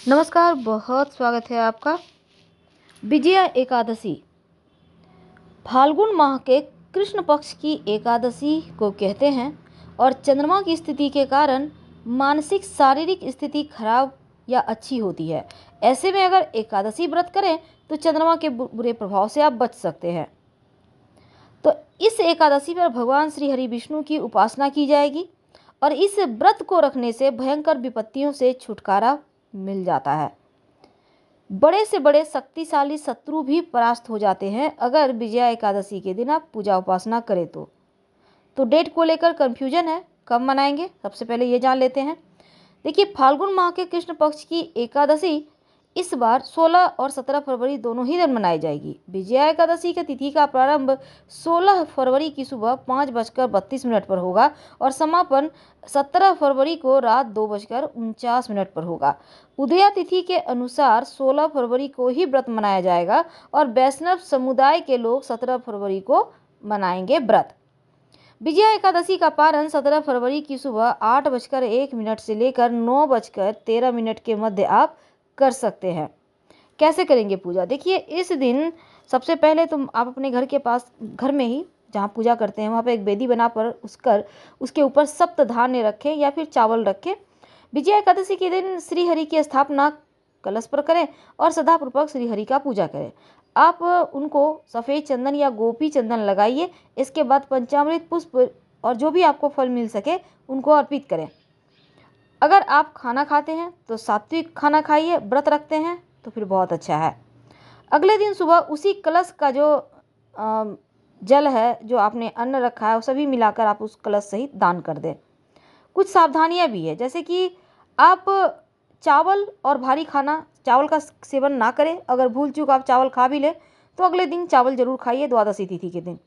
नमस्कार, बहुत स्वागत है आपका। विजया एकादशी फाल्गुन माह के कृष्ण पक्ष की एकादशी को कहते हैं और चंद्रमा की स्थिति के कारण मानसिक शारीरिक स्थिति खराब या अच्छी होती है। ऐसे में अगर एकादशी व्रत करें तो चंद्रमा के बुरे प्रभाव से आप बच सकते हैं। तो इस एकादशी पर भगवान श्री हरि विष्णु की उपासना की जाएगी और इस व्रत को रखने से भयंकर विपत्तियों से छुटकारा मिल जाता है। बड़े से बड़े शक्तिशाली शत्रु भी परास्त हो जाते हैं अगर विजया एकादशी के दिन आप पूजा उपासना करें तो डेट को लेकर कंफ्यूजन है, कब मनाएंगे? सबसे पहले ये जान लेते हैं। देखिए, फाल्गुन माह के कृष्ण पक्ष की एकादशी इस बार 16 और 17 फरवरी दोनों ही दिन मनाई जाएगी। विजया एकादशी की तिथि का प्रारंभ 16 फरवरी की सुबह 5:32 पर होगा और समापन 17 फरवरी को रात 2:49 पर होगा। उदया तिथि के अनुसार 16 फरवरी को ही व्रत मनाया जाएगा और वैष्णव समुदाय के लोग 17 फरवरी को मनाएंगे व्रत। विजया एकादशी का पारण 17 फरवरी की सुबह 8:01 से लेकर 9:13 के मध्य आप कर सकते हैं। कैसे करेंगे पूजा? देखिए, इस दिन सबसे पहले तुम आप अपने घर के पास, घर में ही जहाँ पूजा करते हैं वहाँ पे एक वेदी बना पर उसके ऊपर सप्त धान्य रखें या फिर चावल रखें। विजया एकादशी के दिन श्री हरि की स्थापना कलश पर करें और सदापूर्वक श्री हरि का पूजा करें। आप उनको सफ़ेद चंदन या गोपी चंदन लगाइए। इसके बाद पंचामृत पुष्प और जो भी आपको फल मिल सके उनको अर्पित करें। अगर आप खाना खाते हैं तो सात्विक खाना खाइए, व्रत रखते हैं तो फिर बहुत अच्छा है। अगले दिन सुबह उसी कलश का जो जल है, जो आपने अन्न रखा है, वो सभी मिलाकर आप उस कलश सहित दान कर दें। कुछ सावधानियां भी है, जैसे कि आप चावल और भारी खाना, चावल का सेवन ना करें। अगर भूल चूक आप चावल खा भी लें तो अगले दिन चावल जरूर खाइए, द्वादशी तिथि के दिन।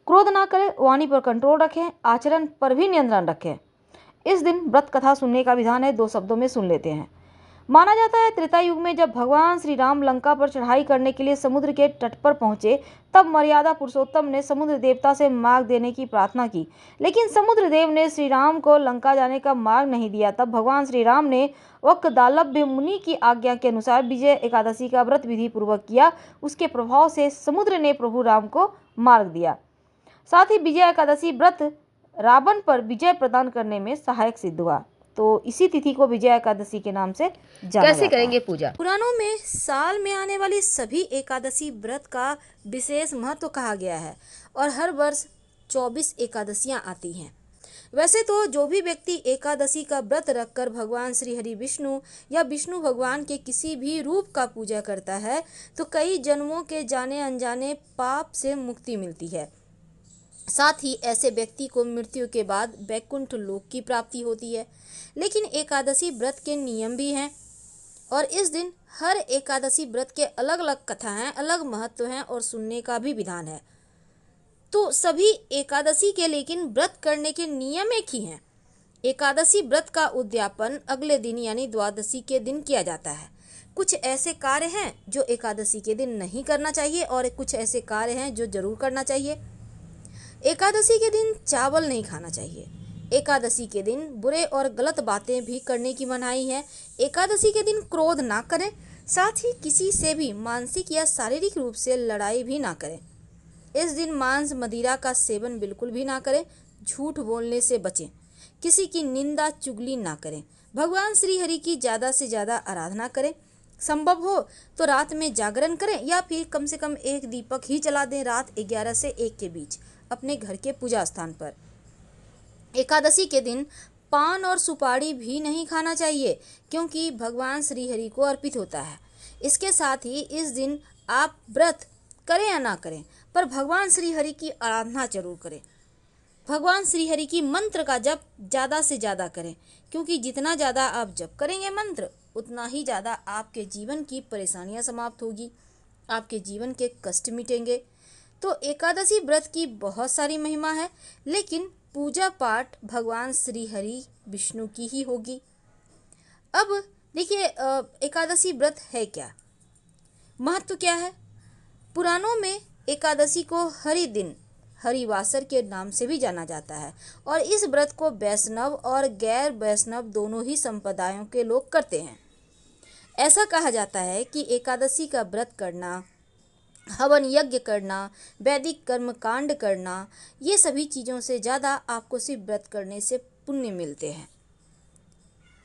क्रोध ना करें, वाणी पर कंट्रोल रखें, आचरण पर भी नियंत्रण रखें। इस दिन व्रत कथा सुनने का विधान है, 2 शब्दों में सुन लेते हैं। माना जाता है त्रेता युग में जब भगवान श्री राम लंका पर चढ़ाई करने के लिए समुद्र के तट पर पहुंचे, तब मर्यादा पुरुषोत्तम ने समुद्र देवता से मार्ग देने की प्रार्थना की, लेकिन समुद्र देव ने श्री राम को लंका जाने का मार्ग नहीं दिया। तब भगवान श्री राम ने वक्दालभ्य मुनि की आज्ञा के अनुसार विजय एकादशी का व्रत विधि पूर्वक किया। उसके प्रभाव से समुद्र ने प्रभु राम को मार्ग दिया। साथ ही विजय एकादशी व्रत रावण पर विजय प्रदान करने में सहायक सिद्ध हुआ। तो इसी तिथि को विजया एकादशी के नाम से जाना जाता है। कैसे करेंगे पूजा? पुराणों में साल में आने वाली सभी एकादशी व्रत का विशेष महत्व कहा गया है और हर वर्ष 24 एकादशियां आती हैं। वैसे तो जो भी व्यक्ति एकादशी का व्रत रखकर भगवान श्री हरि विष्णु या विष्णु भगवान के किसी भी रूप का पूजा करता है तो कई जन्मों के जाने अनजाने पाप से मुक्ति मिलती है। साथ ही ऐसे व्यक्ति को मृत्यु के बाद वैकुंठ लोक की प्राप्ति होती है। लेकिन एकादशी व्रत के नियम भी हैं और इस दिन हर एकादशी व्रत के अलग अलग कथा हैं, अलग महत्व हैं और सुनने का भी विधान है। तो सभी एकादशी के लेकिन व्रत करने के नियम एक ही हैं। एकादशी व्रत का उद्यापन अगले दिन यानी द्वादशी के दिन किया जाता है। कुछ ऐसे कार्य हैं जो एकादशी के दिन नहीं करना चाहिए और कुछ ऐसे कार्य हैं जो जरूर करना चाहिए। एकादशी के दिन चावल नहीं खाना चाहिए। एकादशी के दिन बुरे और गलत बातें भी करने की मनाही है। एकादशी के दिन क्रोध ना करें, साथ ही किसी से भी मानसिक या शारीरिक रूप से लड़ाई भी ना करें। इस दिन मांस मदिरा का सेवन बिल्कुल भी ना करें। झूठ बोलने से बचें। किसी की निंदा चुगली ना करें। भगवान श्री हरि की ज़्यादा से ज़्यादा आराधना करें। संभव हो तो रात में जागरण करें या फिर कम से कम एक दीपक ही जला दें रात 11 से 1 के बीच अपने घर के पूजा स्थान पर। एकादशी के दिन पान और सुपारी भी नहीं खाना चाहिए क्योंकि भगवान श्री हरि को अर्पित होता है। इसके साथ ही इस दिन आप व्रत करें या ना करें पर भगवान श्री हरि की आराधना जरूर करें। भगवान श्री हरि की मंत्र का जप ज़्यादा से ज़्यादा करें क्योंकि जितना ज़्यादा आप जप करेंगे मंत्र उतना ही ज़्यादा आपके जीवन की परेशानियां समाप्त होगी, आपके जीवन के कष्ट मिटेंगे। तो एकादशी व्रत की बहुत सारी महिमा है, लेकिन पूजा पाठ भगवान श्री हरि विष्णु की ही होगी। अब देखिए, एकादशी व्रत है क्या, महत्व क्या है? पुराणों में एकादशी को हरि दिन, हरिवासर के नाम से भी जाना जाता है और इस व्रत को वैष्णव और गैर वैष्णव दोनों ही संप्रदायों के लोग करते हैं। ऐसा कहा जाता है कि एकादशी का व्रत करना, हवन यज्ञ करना, वैदिक कर्म कांड करना, ये सभी चीज़ों से ज़्यादा आपको सिर्फ व्रत करने से पुण्य मिलते हैं।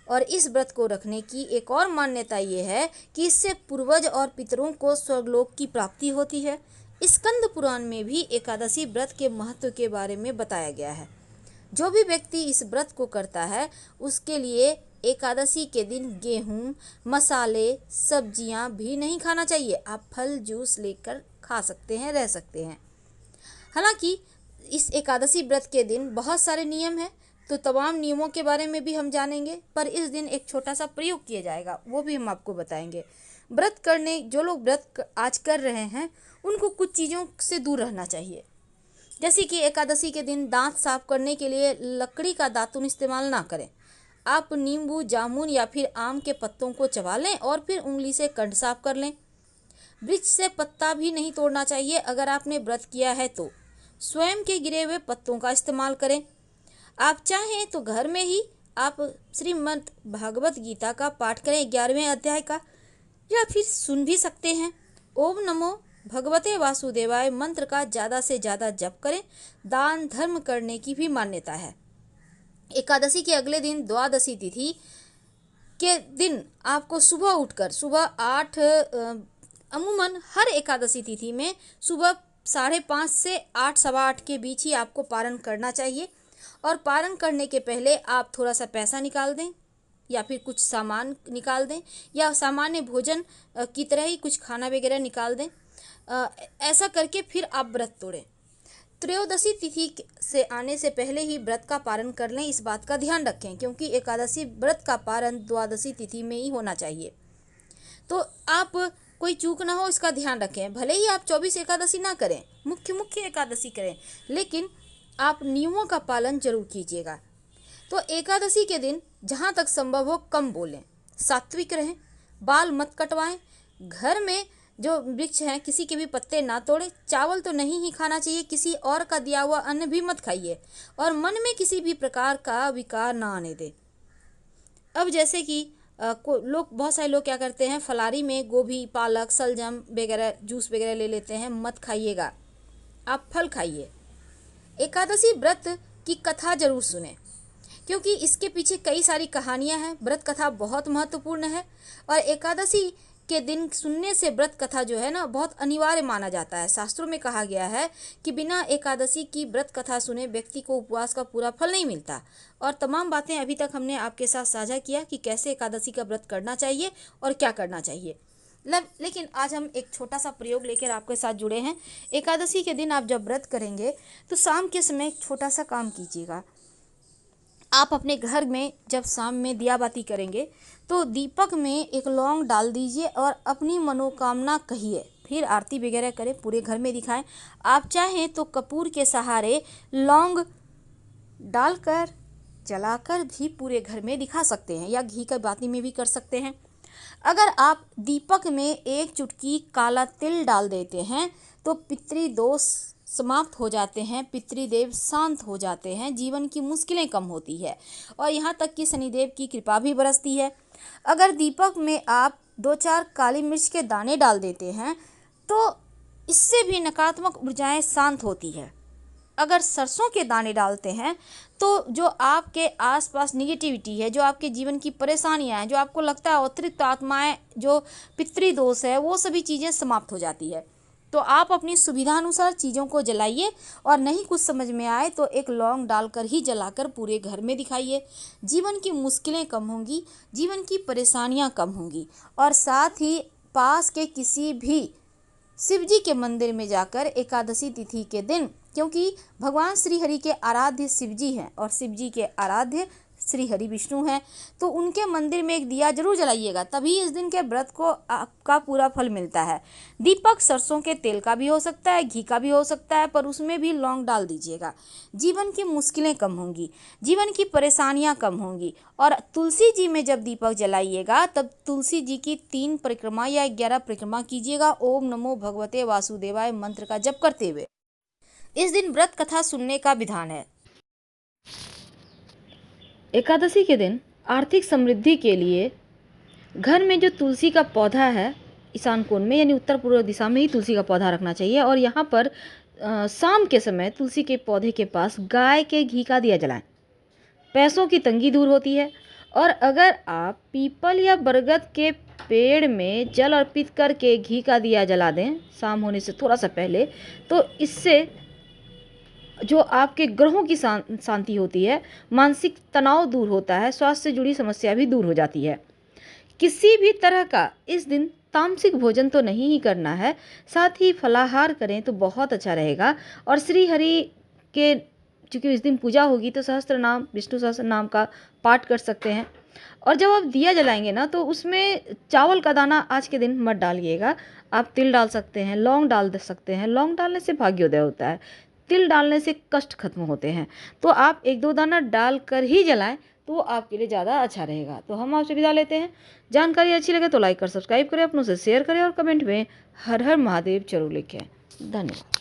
और इस व्रत को रखने की एक और मान्यता ये है कि इससे पूर्वज और पितरों को स्वर्गलोक की प्राप्ति होती है। स्कंद पुराण में भी एकादशी व्रत के महत्व के बारे में बताया गया है। जो भी व्यक्ति इस व्रत को करता है उसके लिए एकादशी के दिन गेहूं, मसाले, सब्जियां भी नहीं खाना चाहिए। आप फल जूस लेकर खा सकते हैं, रह सकते हैं। हालांकि इस एकादशी व्रत के दिन बहुत सारे नियम हैं, तो तमाम नियमों के बारे में भी हम जानेंगे, पर इस दिन एक छोटा सा प्रयोग किया जाएगा, वो भी हम आपको बताएंगे। व्रत करने जो लोग व्रत आज कर रहे हैं उनको कुछ चीज़ों से दूर रहना चाहिए। जैसे कि एकादशी के दिन दांत साफ करने के लिए लकड़ी का दातुन इस्तेमाल ना करें। आप नींबू, जामुन या फिर आम के पत्तों को चबा लें और फिर उंगली से कंठ साफ कर लें। वृक्ष से पत्ता भी नहीं तोड़ना चाहिए। अगर आपने व्रत किया है तो स्वयं के गिरे हुए पत्तों का इस्तेमाल करें। आप चाहें तो घर में ही आप श्रीमद् भागवत गीता का पाठ करें, 11वें अध्याय का, या फिर सुन भी सकते हैं। ओम नमो भगवते वासुदेवाय मंत्र का ज़्यादा से ज़्यादा जप करें। दान धर्म करने की भी मान्यता है। एकादशी के अगले दिन द्वादशी तिथि के दिन आपको सुबह उठकर सुबह 8 अमूमन हर एकादशी तिथि में सुबह 5:30 से 8, सवा 8 के बीच ही आपको पारण करना चाहिए। और पारण करने के पहले आप थोड़ा सा पैसा निकाल दें या फिर कुछ सामान निकाल दें या सामान्य भोजन की तरह ही कुछ खाना वगैरह निकाल दें। ऐसा करके फिर आप व्रत तोड़ें। त्रयोदशी तिथि से आने से पहले ही व्रत का पारण कर लें, इस बात का ध्यान रखें, क्योंकि एकादशी व्रत का पारण द्वादशी तिथि में ही होना चाहिए। तो आप कोई चूक ना हो इसका ध्यान रखें। भले ही आप 24 एकादशी ना करें, मुख्य एकादशी करें, लेकिन आप नियमों का पालन जरूर कीजिएगा। तो एकादशी के दिन जहाँ तक संभव हो कम बोलें, सात्विक रहें, बाल मत कटवाएं, घर में जो वृक्ष हैं किसी के भी पत्ते ना तोड़ें, चावल तो नहीं ही खाना चाहिए, किसी और का दिया हुआ अन्न भी मत खाइए, और मन में किसी भी प्रकार का विकार ना आने दें। अब जैसे कि बहुत सारे लोग क्या करते हैं, फलारी में गोभी, पालक, सलजम वगैरह जूस वगैरह ले लेते हैं। मत खाइएगा, आप फल खाइए। एकादशी व्रत की कथा जरूर सुने, क्योंकि इसके पीछे कई सारी कहानियां हैं। व्रत कथा बहुत महत्वपूर्ण है और एकादशी के दिन सुनने से व्रत कथा जो है ना बहुत अनिवार्य माना जाता है। शास्त्रों में कहा गया है कि बिना एकादशी की व्रत कथा सुने व्यक्ति को उपवास का पूरा फल नहीं मिलता। और तमाम बातें अभी तक हमने आपके साथ साझा किया कि कैसे एकादशी का व्रत करना चाहिए और क्या करना चाहिए। लेकिन आज हम एक छोटा सा प्रयोग लेकर आपके साथ जुड़े हैं। एकादशी के दिन आप जब व्रत करेंगे तो शाम के समय एक छोटा सा काम कीजिएगा। आप अपने घर में जब शाम में दिया बाती करेंगे तो दीपक में एक लौंग डाल दीजिए और अपनी मनोकामना कहिए, फिर आरती वगैरह करें, पूरे घर में दिखाएं। आप चाहें तो कपूर के सहारे लौंग डालकर जलाकर भी पूरे घर में दिखा सकते हैं, या घी का बाती में भी कर सकते हैं। अगर आप दीपक में एक चुटकी काला तिल डाल देते हैं तो पितृदोष समाप्त हो जाते हैं, पितृदेव शांत हो जाते हैं, जीवन की मुश्किलें कम होती है और यहाँ तक कि शनिदेव की कृपा भी बरसती है। अगर दीपक में आप 2-4 काली मिर्च के दाने डाल देते हैं तो इससे भी नकारात्मक ऊर्जाएं शांत होती है। अगर सरसों के दाने डालते हैं तो जो आपके आसपास निगेटिविटी है, जो आपके जीवन की परेशानियां हैं, जो आपको लगता है अतिरिक्त आत्माएं, जो पितृदोष है, वो सभी चीज़ें समाप्त हो जाती है। तो आप अपनी सुविधानुसार चीज़ों को जलाइए और नहीं कुछ समझ में आए तो एक लौंग डालकर ही जलाकर पूरे घर में दिखाइए। जीवन की मुश्किलें कम होंगी, जीवन की परेशानियां कम होंगी। और साथ ही पास के किसी भी शिव जी के मंदिर में जाकर एकादशी तिथि के दिन, क्योंकि भगवान श्री हरि के आराध्य शिव जी हैं और शिव जी के आराध्य श्री हरि विष्णु हैं, तो उनके मंदिर में एक दिया जरूर जलाइएगा, तभी इस दिन के व्रत को आपका पूरा फल मिलता है। दीपक सरसों के तेल का भी हो सकता है, घी का भी हो सकता है, पर उसमें भी लौंग डाल दीजिएगा। जीवन की मुश्किलें कम होंगी, जीवन की परेशानियां कम होंगी। और तुलसी जी में जब दीपक जलाइएगा तब तुलसी जी की 3 परिक्रमा या 11 परिक्रमा कीजिएगा, ओम नमो भगवते वासुदेवाय मंत्र का जप करते हुए। इस दिन व्रत कथा सुनने का विधान है। एकादशी के दिन आर्थिक समृद्धि के लिए घर में जो तुलसी का पौधा है ईशान कोण में यानी उत्तर पूर्व दिशा में ही तुलसी का पौधा रखना चाहिए। और यहाँ पर शाम के समय तुलसी के पौधे के पास गाय के घी का दिया जलाएं। पैसों की तंगी दूर होती है। और अगर आप पीपल या बरगद के पेड़ में जल अर्पित करके घी का दिया जला दें शाम होने से थोड़ा सा पहले, तो इससे जो आपके ग्रहों की शांति होती है, मानसिक तनाव दूर होता है, स्वास्थ्य से जुड़ी समस्या भी दूर हो जाती है। किसी भी तरह का इस दिन तामसिक भोजन तो नहीं ही करना है, साथ ही फलाहार करें तो बहुत अच्छा रहेगा। और श्री हरि के चूँकि इस दिन पूजा होगी तो सहस्त्र नाम, विष्णु सहस्त्र नाम का पाठ कर सकते हैं। और जब आप दिया जलाएंगे ना तो उसमें चावल का दाना आज के दिन मत डालिएगा। आप तिल डाल सकते हैं, लौंग डाल सकते हैं। लौंग डालने से भाग्योदय होता है, तिल डालने से कष्ट खत्म होते हैं। तो आप 1-2 दाना डाल कर ही जलाएं तो आपके लिए ज़्यादा अच्छा रहेगा। तो हम आपसे विदा लेते हैं। जानकारी अच्छी लगे तो लाइक और सब्सक्राइब करें, अपनों से शेयर करें और कमेंट में हर हर महादेव जरूर लिखें। धन्यवाद।